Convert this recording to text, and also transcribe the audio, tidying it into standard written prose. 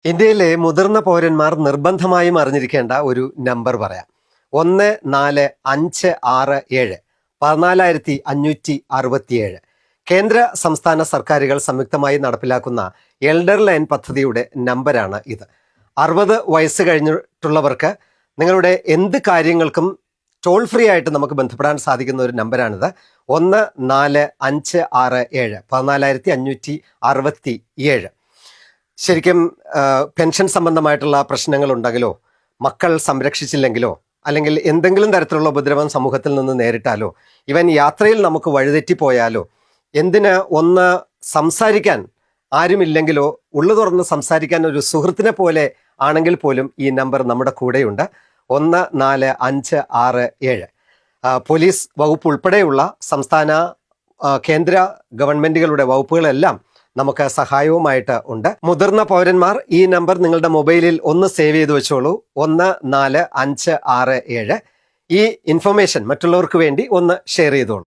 ഇന്ത്യയിലെ മുതിർന്ന പൗരന്മാർ നിർബന്ധമായും അറിഞ്ഞിരിക്കേണ്ട ഒരു നമ്പർ പറയാം. 1456 14567. കേന്ദ്ര സംസ്ഥാന സർക്കാരുകൾ സംയുക്തമായി നടപ്പിലാക്കുന്ന എൽഡർ ലൈൻ പദ്ധതിയുടെ നമ്പരാണ് ഇത്. 60 വയസ്സ് കഴിഞ്ഞിട്ടുള്ളവർക്ക് നിങ്ങളുടെ എന്ത് കാര്യങ്ങൾക്കും ടോൾ ഫ്രീ ആയിട്ട് നമുക്ക് ബന്ധപ്പെടാൻ സാധിക്കുന്ന ഒരു നമ്പരാണിത്. 1456 14567. ശരിക്കും പെൻഷൻ സംബന്ധമായിട്ടുള്ള പ്രശ്നങ്ങൾ ഉണ്ടെങ്കിലോ, മക്കൾ സംരക്ഷിച്ചില്ലെങ്കിലോ, അല്ലെങ്കിൽ എന്തെങ്കിലും തരത്തിലുള്ള ഉപദ്രവം സമൂഹത്തിൽ നിന്ന് നേരിട്ടാലോ, ഇവൻ യാത്രയിൽ നമുക്ക് വഴിതെറ്റിപ്പോയാലോ, എന്തിന് ഒന്ന് സംസാരിക്കാൻ ആരുമില്ലെങ്കിലോ, ഉള്ളു തുറന്ന് സംസാരിക്കാൻ ഒരു സുഹൃത്തിനെ പോലെ ആണെങ്കിൽ പോലും ഈ നമ്പർ നമ്മുടെ കൂടെയുണ്ട്. 1456. പോലീസ് വകുപ്പ് ഉൾപ്പെടെയുള്ള സംസ്ഥാന കേന്ദ്ര ഗവൺമെന്റുകളുടെ വകുപ്പുകളെല്ലാം നമുക്ക് സഹായവുമായിട്ട് ഉണ്ട്. മുതിർന്ന പൗരന്മാർ ഈ നമ്പർ നിങ്ങളുടെ മൊബൈലിൽ ഒന്ന് സേവ് ചെയ്ത് വെച്ചോളൂ. 1456. ഈ ഇൻഫർമേഷൻ മറ്റുള്ളവർക്ക് വേണ്ടി ഒന്ന് ഷെയർ ചെയ്തോളൂ.